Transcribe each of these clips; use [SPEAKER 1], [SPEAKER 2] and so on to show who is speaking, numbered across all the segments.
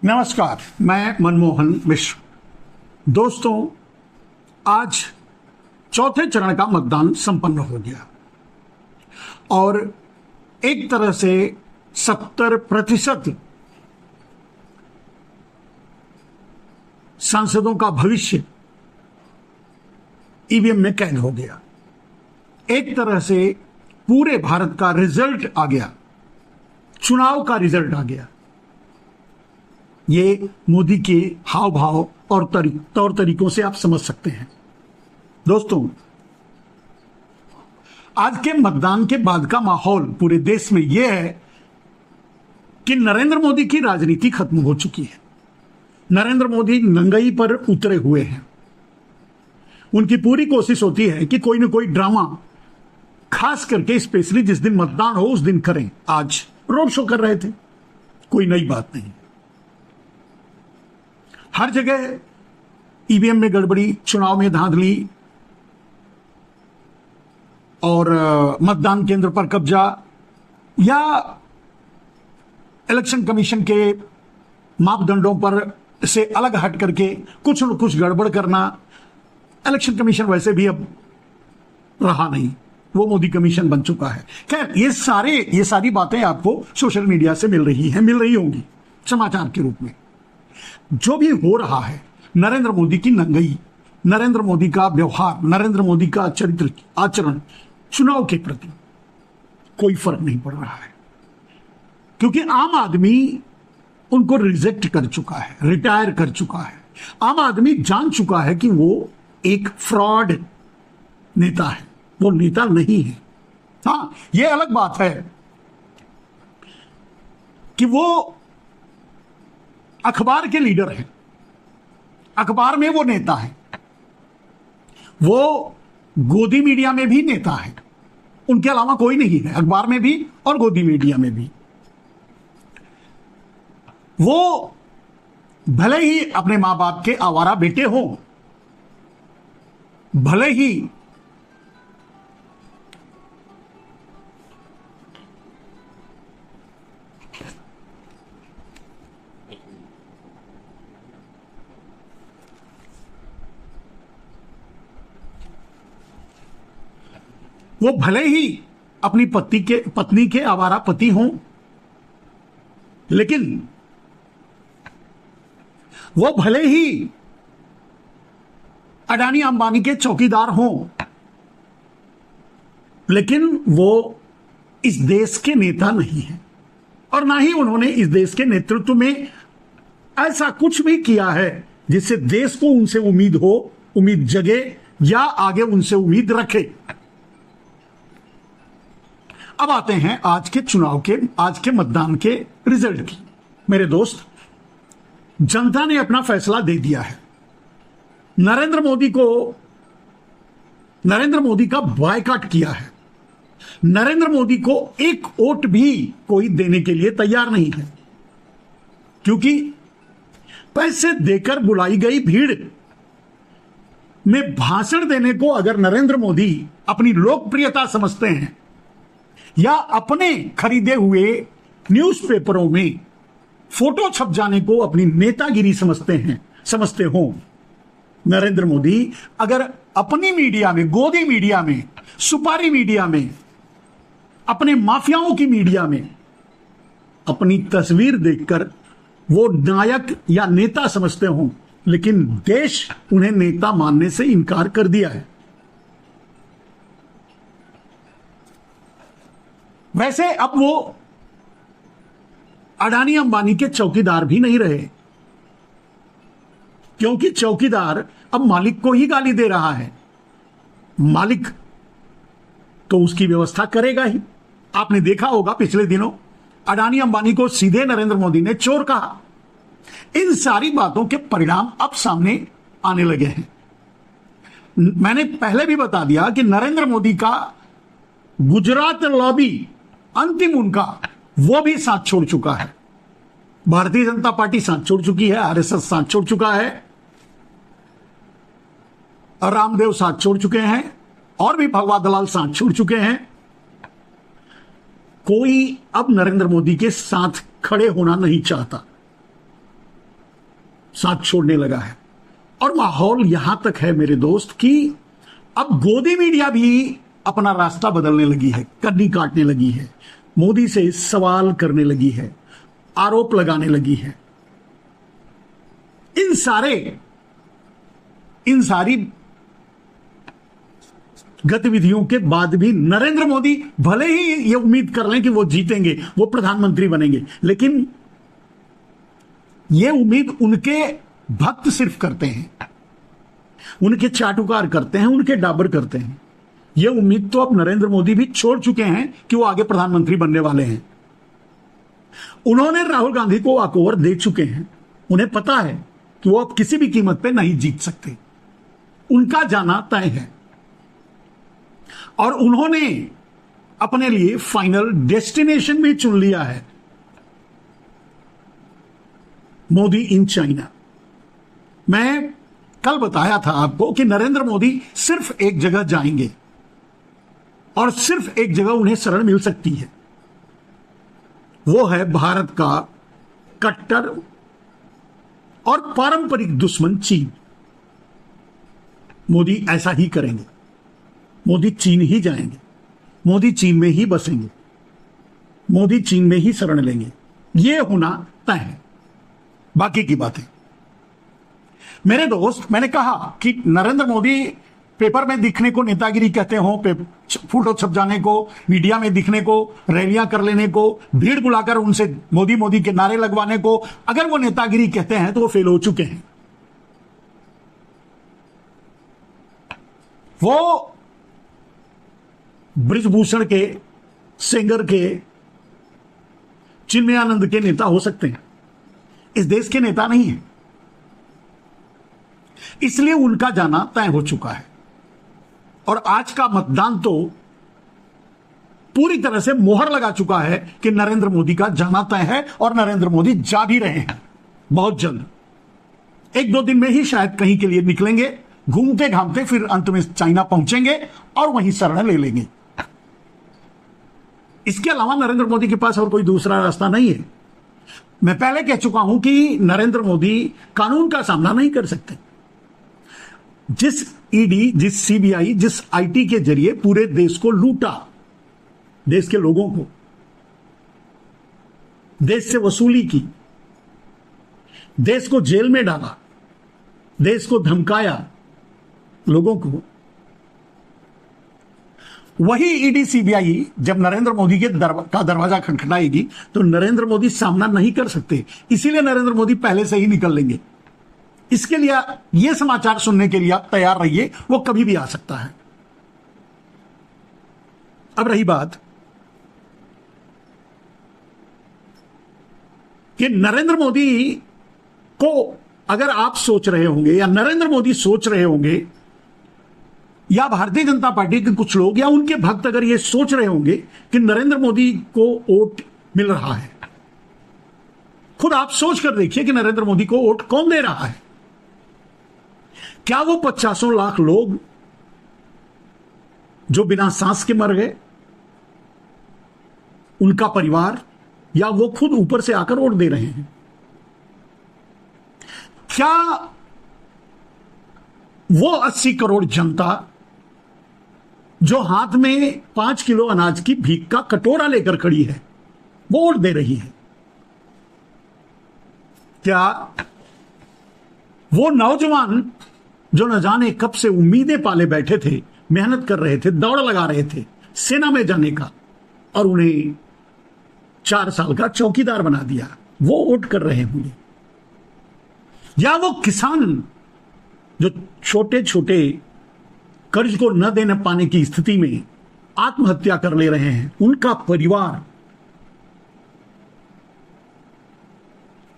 [SPEAKER 1] नमस्कार, मैं मनमोहन मिश्र। दोस्तों, आज चौथे चरण का मतदान संपन्न हो गया और एक तरह से 70% सांसदों का भविष्य ईवीएम में कैद हो गया। एक तरह से पूरे भारत का रिजल्ट आ गया, चुनाव का रिजल्ट आ गया। ये मोदी के हाव भाव और तौर तरीकों से आप समझ सकते हैं। दोस्तों, आज के मतदान के बाद का माहौल पूरे देश में यह है कि नरेंद्र मोदी की राजनीति खत्म हो चुकी है। नरेंद्र मोदी नंगई पर उतरे हुए हैं। उनकी पूरी कोशिश होती है कि कोई ना कोई ड्रामा, खास करके स्पेशली जिस दिन मतदान हो उस दिन करें। आज रोड शो कर रहे थे, कोई नई बात नहीं। हर जगह ईवीएम में गड़बड़ी, चुनाव में धांधली और मतदान केंद्र पर कब्जा या इलेक्शन कमीशन के मापदंडों पर से अलग हट करके कुछ न कुछ गड़बड़ करना। इलेक्शन कमीशन वैसे भी अब रहा नहीं, वो मोदी कमीशन बन चुका है। खैर, ये सारी बातें आपको सोशल मीडिया से मिल रही होंगी समाचार के रूप में। जो भी हो रहा है, नरेंद्र मोदी की नंगई, नरेंद्र मोदी का व्यवहार, नरेंद्र मोदी का चरित्र, आचरण चुनाव के प्रति कोई फर्क नहीं पड़ रहा है, क्योंकि आम आदमी उनको रिजेक्ट कर चुका है, रिटायर कर चुका है। आम आदमी जान चुका है कि वो एक फ्रॉड नेता है, वो नेता नहीं है। हाँ, ये अलग बात है कि वो अखबार के लीडर हैं, अखबार में वो नेता है, वो गोदी मीडिया में भी नेता है, उनके अलावा कोई नहीं है, अखबार में भी और गोदी मीडिया में भी। वो भले ही अपने मां बाप के आवारा बेटे हों, भले ही अपनी पत्नी के आवारा पति हों, लेकिन वो भले ही अडानी अंबानी के चौकीदार हों, लेकिन वो इस देश के नेता नहीं है और ना ही उन्होंने इस देश के नेतृत्व में ऐसा कुछ भी किया है जिससे देश को उनसे उम्मीद जगे या आगे उनसे उम्मीद रखे। अब आते हैं आज के मतदान के रिजल्ट की। मेरे दोस्त, जनता ने अपना फैसला दे दिया है। नरेंद्र मोदी का बायकॉट किया है। नरेंद्र मोदी को एक वोट भी कोई देने के लिए तैयार नहीं है, क्योंकि पैसे देकर बुलाई गई भीड़ में भाषण देने को अगर नरेंद्र मोदी अपनी लोकप्रियता समझते हैं या अपने खरीदे हुए न्यूज़पेपरों में फोटो छप जाने को अपनी नेतागिरी समझते हो, नरेंद्र मोदी अगर अपनी मीडिया में, गोदी मीडिया में, सुपारी मीडिया में, अपने माफियाओं की मीडिया में अपनी तस्वीर देखकर वो नायक या नेता समझते हो, लेकिन देश उन्हें नेता मानने से इनकार कर दिया है। वैसे अब वो अडानी अंबानी के चौकीदार भी नहीं रहे, क्योंकि चौकीदार अब मालिक को ही गाली दे रहा है। मालिक तो उसकी व्यवस्था करेगा ही। आपने देखा होगा पिछले दिनों अडानी अंबानी को सीधे नरेंद्र मोदी ने चोर कहा। इन सारी बातों के परिणाम अब सामने आने लगे हैं। मैंने पहले भी बता दिया कि नरेंद्र मोदी का गुजरात लॉबी अंतिम उनका वो भी साथ छोड़ चुका है। भारतीय जनता पार्टी साथ छोड़ चुकी है, आरएसएस साथ छोड़ चुका है, रामदेव साथ छोड़ चुके हैं और भी भगवा दलाल साथ छोड़ चुके हैं। कोई अब नरेंद्र मोदी के साथ खड़े होना नहीं चाहता। साथ छोड़ने लगा है। और माहौल यहां तक है मेरे दोस्त कि अब गोदी मीडिया भी अपना रास्ता बदलने लगी है, कन्नी काटने लगी है, मोदी से सवाल करने लगी है, आरोप लगाने लगी है। इन सारी गतिविधियों के बाद भी नरेंद्र मोदी भले ही ये उम्मीद कर लें कि वो जीतेंगे, वो प्रधानमंत्री बनेंगे, लेकिन ये उम्मीद उनके भक्त सिर्फ करते हैं, उनके चाटुकार करते हैं, उनके डाबर करते हैं। ये उम्मीद तो अब नरेंद्र मोदी भी छोड़ चुके हैं कि वो आगे प्रधानमंत्री बनने वाले हैं। उन्होंने राहुल गांधी को वॉकओवर दे चुके हैं। उन्हें पता है कि वो अब किसी भी कीमत पे नहीं जीत सकते, उनका जाना तय है। और उन्होंने अपने लिए फाइनल डेस्टिनेशन भी चुन लिया है, मोदी इन चाइना। मैं कल बताया था आपको कि नरेंद्र मोदी सिर्फ एक जगह जाएंगे और सिर्फ एक जगह उन्हें शरण मिल सकती है, वो है भारत का कट्टर और पारंपरिक दुश्मन चीन। मोदी ऐसा ही करेंगे, मोदी चीन ही जाएंगे, मोदी चीन में ही बसेंगे, मोदी चीन में ही शरण लेंगे, यह होना तय है। बाकी की बातें मेरे दोस्त, मैंने कहा कि नरेंद्र मोदी पेपर में दिखने को नेतागिरी कहते हो, फोटो छप जाने को, मीडिया में दिखने को, रैलियां कर लेने को, भीड़ बुलाकर उनसे मोदी मोदी के नारे लगवाने को अगर वो नेतागिरी कहते हैं तो वो फेल हो चुके हैं। वो बृजभूषण के, सेंगर के, चिन्मयानंद के नेता हो सकते हैं, इस देश के नेता नहीं है। इसलिए उनका जाना तय हो चुका है और आज का मतदान तो पूरी तरह से मोहर लगा चुका है कि नरेंद्र मोदी का जाना तय है और नरेंद्र मोदी जा भी रहे हैं। बहुत जल्द, 1-2 दिन में ही शायद कहीं के लिए निकलेंगे, घूमते घामते फिर अंत में चाइना पहुंचेंगे और वहीं शरण ले लेंगे। इसके अलावा नरेंद्र मोदी के पास और कोई दूसरा रास्ता नहीं है। मैं पहले कह चुका हूं कि नरेंद्र मोदी कानून का सामना नहीं कर सकते। जिस ईडी, जिस सीबीआई, जिस आईटी के जरिए पूरे देश को लूटा, देश के लोगों को, देश से वसूली की, देश को जेल में डाला, देश को धमकाया, लोगों को, वही ईडी सीबीआई जब नरेंद्र मोदी के का दरवाजा खटखटाएगी तो नरेंद्र मोदी सामना नहीं कर सकते। इसीलिए नरेंद्र मोदी पहले से ही निकल लेंगे। इसके लिए यह समाचार सुनने के लिए आप तैयार रहिए, वो कभी भी आ सकता है। अब रही बात कि नरेंद्र मोदी को अगर आप सोच रहे होंगे या नरेंद्र मोदी सोच रहे होंगे या भारतीय जनता पार्टी के कुछ लोग या उनके भक्त अगर ये सोच रहे होंगे कि नरेंद्र मोदी को वोट मिल रहा है, खुद आप सोच कर देखिए कि नरेंद्र मोदी को वोट कौन दे रहा है। क्या वो 50 लाख लोग जो बिना सांस के मर गए, उनका परिवार, या वो खुद ऊपर से आकर वोट दे रहे हैं? क्या वो 80 करोड़ जनता जो हाथ में 5 किलो अनाज की भीख का कटोरा लेकर खड़ी है, वो वोट दे रही है? क्या वो नौजवान जो न जाने कब से उम्मीदें पाले बैठे थे, मेहनत कर रहे थे, दौड़ लगा रहे थे सेना में जाने का, और उन्हें 4 साल का चौकीदार बना दिया, वो वोट कर रहे होंगे? या वो किसान जो छोटे छोटे कर्ज को न देने पाने की स्थिति में आत्महत्या कर ले रहे हैं, उनका परिवार?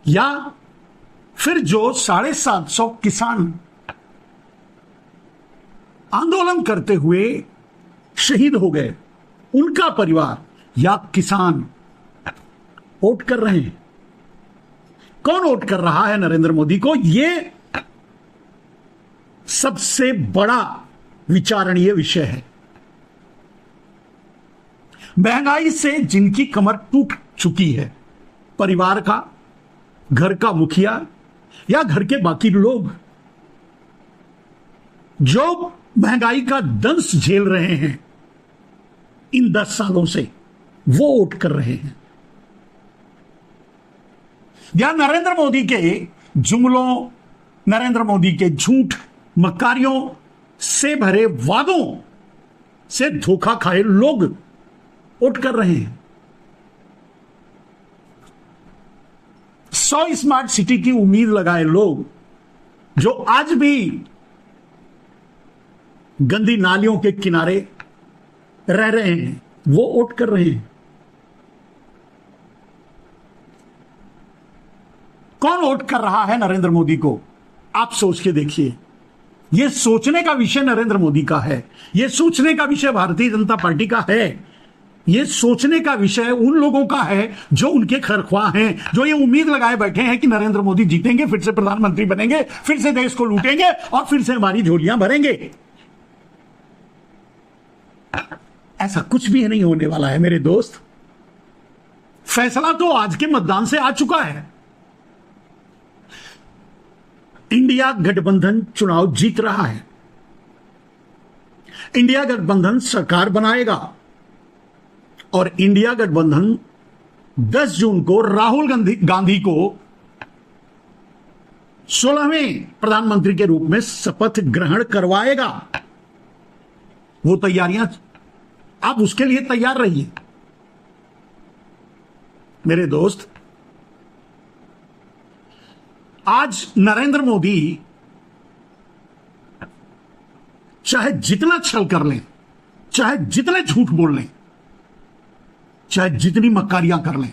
[SPEAKER 1] या फिर जो 750 किसान आंदोलन करते हुए शहीद हो गए, उनका परिवार या किसान वोट कर रहे हैं? कौन वोट कर रहा है नरेंद्र मोदी को? यह सबसे बड़ा विचारणीय विषय है। महंगाई से जिनकी कमर टूट चुकी है, परिवार का, घर का मुखिया, या घर के बाकी लोग जो महंगाई का दंश झेल रहे हैं इन 10 सालों से, वो वोट कर रहे हैं? या नरेंद्र मोदी के जुमलों, नरेंद्र मोदी के झूठ मक्कारियों से भरे वादों से धोखा खाए लोग वोट कर रहे हैं? 100 स्मार्ट सिटी की उम्मीद लगाए लोग जो आज भी गंदी नालियों के किनारे रह रहे हैं, वो वोट कर रहे हैं। कौन वोट कर रहा है नरेंद्र मोदी को? आप सोच के देखिए। यह सोचने का विषय नरेंद्र मोदी का है, यह सोचने का विषय भारतीय जनता पार्टी का है, यह सोचने का विषय उन लोगों का है जो उनके खरख्वाह हैं, जो ये उम्मीद लगाए बैठे हैं कि नरेंद्र मोदी जीतेंगे, फिर से प्रधानमंत्री बनेंगे, फिर से देश को लूटेंगे और फिर से हमारी झोलियां भरेंगे। ऐसा कुछ भी नहीं होने वाला है मेरे दोस्त। फैसला तो आज के मतदान से आ चुका है। इंडिया गठबंधन चुनाव जीत रहा है। इंडिया गठबंधन सरकार बनाएगा और इंडिया गठबंधन 10 जून को राहुल गांधी को 16वें प्रधानमंत्री के रूप में शपथ ग्रहण करवाएगा। वो तैयारियां, आप उसके लिए तैयार रहिए मेरे दोस्त। आज नरेंद्र मोदी चाहे जितना छल कर लें, चाहे जितने झूठ बोल लें, चाहे जितनी मक्कारियां कर लें,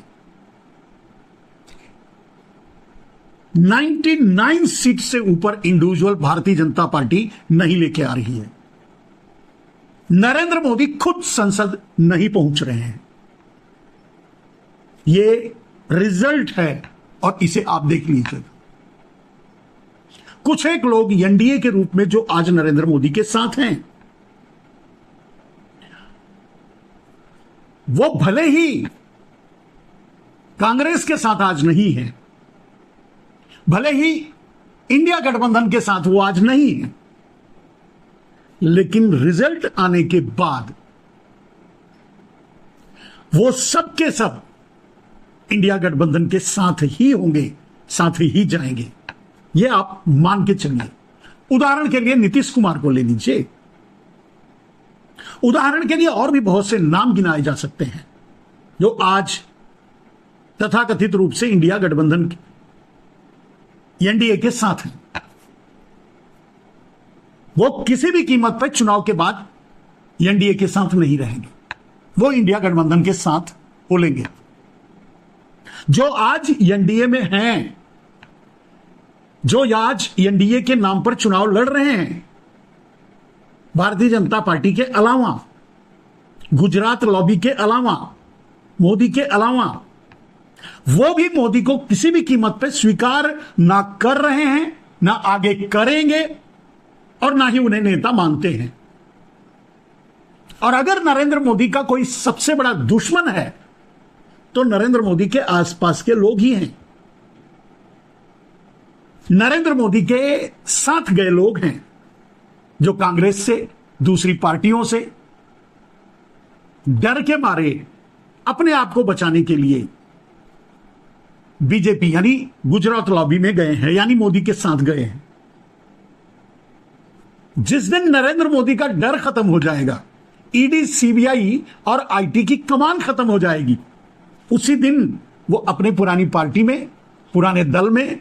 [SPEAKER 1] 99 सीट से ऊपर इंडिविजुअल भारतीय जनता पार्टी नहीं लेके आ रही है। नरेंद्र मोदी खुद संसद नहीं पहुंच रहे हैं। यह रिजल्ट है और इसे आप देख लीजिए। कुछ एक लोग एनडीए के रूप में जो आज नरेंद्र मोदी के साथ हैं, वो भले ही कांग्रेस के साथ आज नहीं है, भले ही इंडिया गठबंधन के साथ वो आज नहीं है, लेकिन रिजल्ट आने के बाद वो सब के सब इंडिया गठबंधन के साथ ही होंगे, साथ ही जाएंगे। ये आप मान के चलिए। उदाहरण के लिए नीतीश कुमार को ले लीजिए, उदाहरण के लिए और भी बहुत से नाम गिनाए जा सकते हैं जो आज तथाकथित रूप से इंडिया गठबंधन एनडीए के साथ हैं। वो किसी भी कीमत पर चुनाव के बाद एनडीए के साथ नहीं रहेंगे, वो इंडिया गठबंधन के साथ बोलेंगे। जो आज एनडीए में हैं, जो आज एनडीए के नाम पर चुनाव लड़ रहे हैं, भारतीय जनता पार्टी के अलावा, गुजरात लॉबी के अलावा, मोदी के अलावा, वो भी मोदी को किसी भी कीमत पर स्वीकार ना कर रहे हैं, ना आगे करेंगे और ना ही उन्हें नेता मानते हैं। और अगर नरेंद्र मोदी का कोई सबसे बड़ा दुश्मन है तो नरेंद्र मोदी के आसपास के लोग ही हैं, नरेंद्र मोदी के साथ गए लोग हैं, जो कांग्रेस से, दूसरी पार्टियों से डर के मारे अपने आप को बचाने के लिए बीजेपी यानी गुजरात लॉबी में गए हैं, यानी मोदी के साथ गए हैं। जिस दिन नरेंद्र मोदी का डर खत्म हो जाएगा, ईडी, सीबीआई और आईटी की कमान खत्म हो जाएगी, उसी दिन वो अपने पुरानी पार्टी में, पुराने दल में,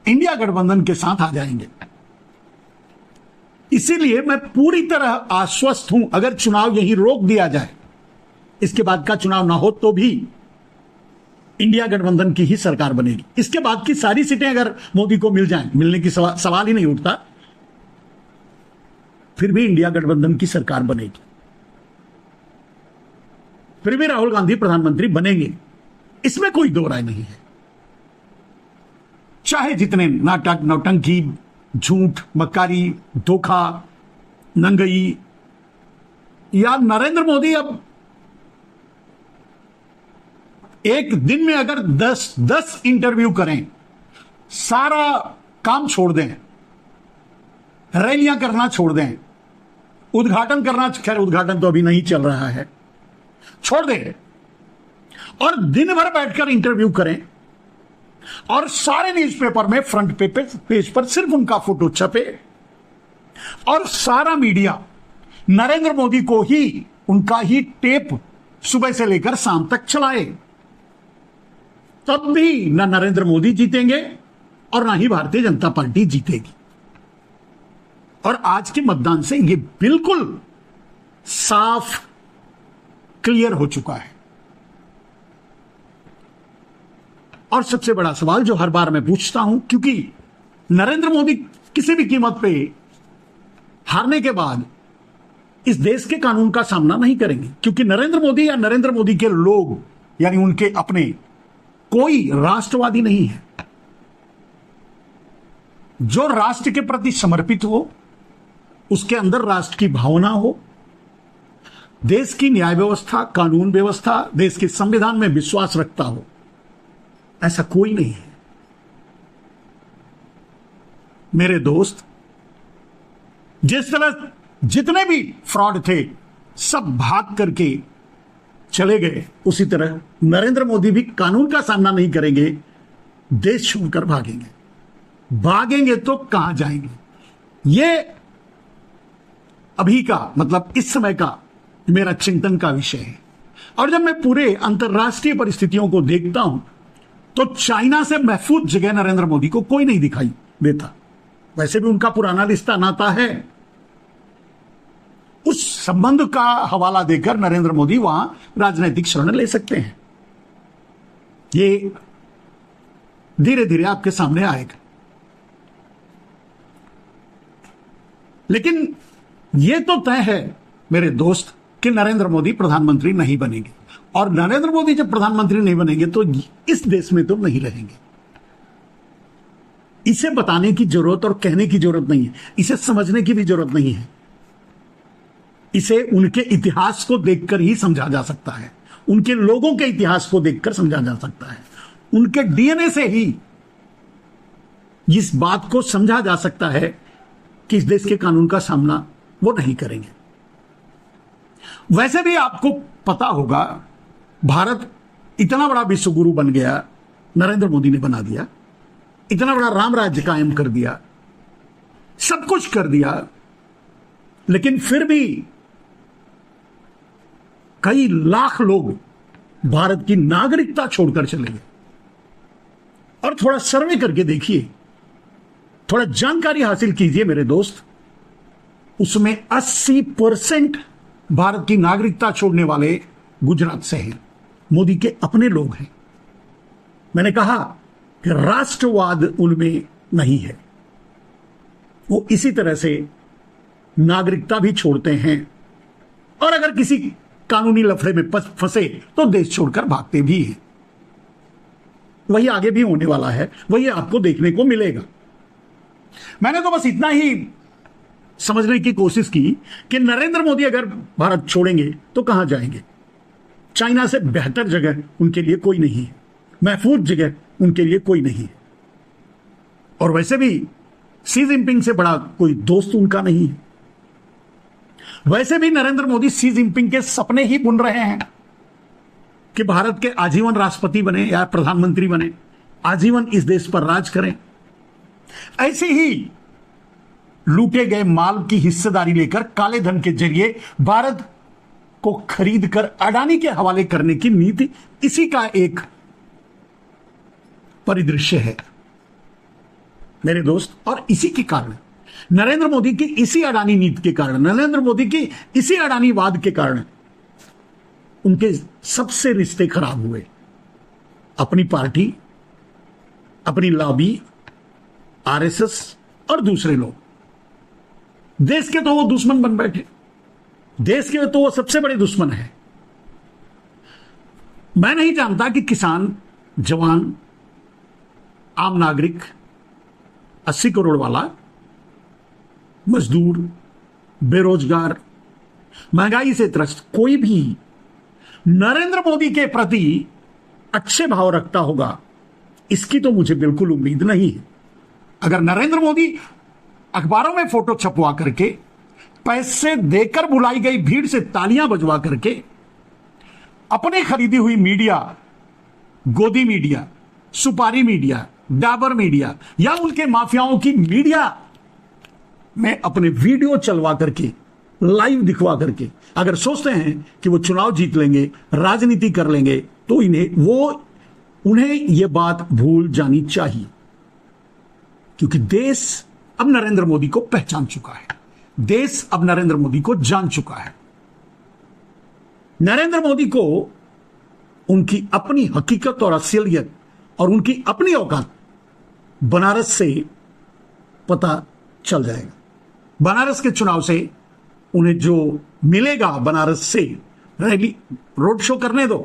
[SPEAKER 1] इंडिया गठबंधन के साथ आ जाएंगे। इसीलिए मैं पूरी तरह आश्वस्त हूं, अगर चुनाव यहीं रोक दिया जाए, इसके बाद का चुनाव ना हो तो भी इंडिया गठबंधन की ही सरकार बनेगी। इसके बाद की सारी सीटें अगर मोदी को मिल जाएं, मिलने की सवाल ही नहीं उठता, फिर भी इंडिया गठबंधन की सरकार बनेगी, फिर भी राहुल गांधी प्रधानमंत्री बनेंगे, इसमें कोई दो राय नहीं है। चाहे जितने नाटक, नौटंकी, झूठ, मक्कारी, धोखा, नंगई, या नरेंद्र मोदी अब एक दिन में अगर 10 इंटरव्यू करें सारा काम छोड़ दें, रैलियां करना छोड़ दें, उद्घाटन करना, खैर उद्घाटन तो अभी नहीं चल रहा है, छोड़ दें, और दिन भर बैठकर इंटरव्यू करें और सारे न्यूज़पेपर में फ्रंट पेज पर सिर्फ उनका फोटो छपे और सारा मीडिया नरेंद्र मोदी को ही, उनका ही टेप सुबह से लेकर शाम तक चलाए, तब भी न नरेंद्र मोदी जीतेंगे और ना ही भारतीय जनता पार्टी जीतेगी। और आज के मतदान से यह बिल्कुल साफ क्लियर हो चुका है। और सबसे बड़ा सवाल जो हर बार मैं पूछता हूं, क्योंकि नरेंद्र मोदी किसी भी कीमत पे हारने के बाद इस देश के कानून का सामना नहीं करेंगे, क्योंकि नरेंद्र मोदी या नरेंद्र मोदी के लोग यानी उनके अपने कोई राष्ट्रवादी नहीं है। जो राष्ट्र के प्रति समर्पित हो, उसके अंदर राष्ट्र की भावना हो, देश की न्याय व्यवस्था, कानून व्यवस्था, देश के संविधान में विश्वास रखता हो, ऐसा कोई नहीं है। मेरे दोस्त, जिस तरह जितने भी फ्रॉड थे सब भाग करके चले गए, उसी तरह नरेंद्र मोदी भी कानून का सामना नहीं करेंगे, देश छोड़कर भागेंगे। भागेंगे तो कहां जाएंगे? ये अभी का, मतलब इस समय का मेरा चिंतन का विषय है। और जब मैं पूरे अंतर्राष्ट्रीय परिस्थितियों को देखता हूं तो चाइना से महफूज जगह नरेंद्र मोदी को कोई नहीं दिखाई देता। वैसे भी उनका पुराना रिश्ता नाता है, उस संबंध का हवाला देकर नरेंद्र मोदी वहां राजनीतिक शरण ले सकते हैं। ये धीरे धीरे आपके सामने आएगा। लेकिन यह तो तय है मेरे दोस्त कि नरेंद्र मोदी प्रधानमंत्री नहीं बनेंगे, और नरेंद्र मोदी जब प्रधानमंत्री नहीं बनेंगे तो इस देश में तो नहीं रहेंगे। इसे बताने की जरूरत और कहने की जरूरत नहीं है, इसे समझने की भी जरूरत नहीं है। इसे उनके इतिहास को देखकर ही समझा जा सकता है, उनके लोगों के इतिहास को देखकर समझा जा सकता है, उनके डीएनए से ही इस बात को समझा जा सकता है कि इस देश के कानून का सामना वो नहीं करेंगे। वैसे भी आपको पता होगा, भारत इतना बड़ा विश्वगुरु बन गया, नरेंद्र मोदी ने बना दिया, इतना बड़ा राम राज्य कायम कर दिया, सब कुछ कर दिया, लेकिन फिर भी कई लाख लोग भारत की नागरिकता छोड़कर चले गए। और थोड़ा सर्वे करके देखिए, थोड़ा जानकारी हासिल कीजिए मेरे दोस्त, उसमें 80% भारत की नागरिकता छोड़ने वाले गुजरात से हैं, मोदी के अपने लोग हैं। मैंने कहा कि राष्ट्रवाद उनमें नहीं है, वो इसी तरह से नागरिकता भी छोड़ते हैं, और अगर किसी कानूनी लफड़े में फंसे तो देश छोड़कर भागते भी हैं। वही आगे भी होने वाला है, वही आपको देखने को मिलेगा। मैंने तो बस इतना ही समझने की कोशिश की कि नरेंद्र मोदी अगर भारत छोड़ेंगे तो कहां जाएंगे। चाइना से बेहतर जगह उनके लिए कोई नहीं है, महफूज जगह उनके लिए कोई नहीं है, और वैसे भी शी जिनपिंग से बड़ा कोई दोस्त उनका नहीं है। वैसे भी नरेंद्र मोदी शी जिनपिंग के सपने ही बुन रहे हैं कि भारत के आजीवन राष्ट्रपति बने या प्रधानमंत्री बने, आजीवन इस देश पर राज करें। ऐसे ही लूटे गए माल की हिस्सेदारी लेकर काले धन के जरिए भारत को खरीदकर अडानी के हवाले करने की नीति इसी का एक परिदृश्य है मेरे दोस्त। और इसी के कारण, नरेंद्र मोदी की इसी अडानी नीति के कारण, नरेंद्र मोदी की इसी अडानीवाद के कारण उनके सबसे रिश्ते खराब हुए। अपनी पार्टी, अपनी लॉबी, आरएसएस और दूसरे लोग, देश के तो वो दुश्मन बन बैठे, देश के तो वो सबसे बड़े दुश्मन है। मैं नहीं जानता कि किसान, जवान, आम नागरिक, 80 करोड़ वाला, मजदूर, बेरोजगार, महंगाई से त्रस्त कोई भी नरेंद्र मोदी के प्रति अच्छे भाव रखता होगा इसकी तो मुझे बिल्कुल उम्मीद नहीं है। अगर नरेंद्र मोदी अखबारों में फोटो छपवा करके, पैसे देकर बुलाई गई भीड़ से तालियां बजवा करके अपने खरीदी हुई मीडिया, गोदी मीडिया, सुपारी मीडिया, डाबर मीडिया या उनके माफियाओं की मीडिया में अपने वीडियो चलवा करके, लाइव दिखवा करके अगर सोचते हैं कि वो चुनाव जीत लेंगे, राजनीति कर लेंगे, तो उन्हें यह बात भूल जानी चाहिए। क्योंकि देश अब नरेंद्र मोदी को पहचान चुका है, देश अब नरेंद्र मोदी को जान चुका है। नरेंद्र मोदी को उनकी अपनी हकीकत और असलियत और उनकी अपनी औकात बनारस से पता चल जाएगा। बनारस के चुनाव से उन्हें जो मिलेगा, बनारस से रैली, रोड शो करने दो,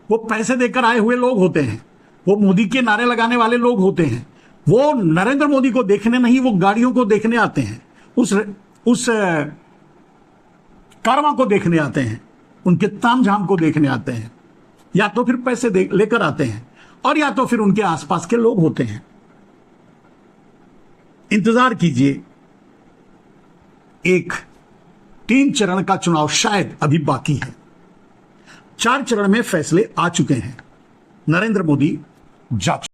[SPEAKER 1] वो पैसे देकर आए हुए लोग होते हैं, वो मोदी के नारे लगाने वाले लोग होते हैं, वो नरेंद्र मोदी को देखने नहीं, वो गाड़ियों को देखने आते हैं, उस कारवां को देखने आते हैं, उनके तामझाम को देखने आते हैं, या तो फिर पैसे लेकर आते हैं और या तो फिर उनके आसपास के लोग होते हैं। इंतजार कीजिए, एक 3 चरण का चुनाव शायद अभी बाकी है। 4 चरण में फैसले आ चुके हैं। नरेंद्र मोदी जा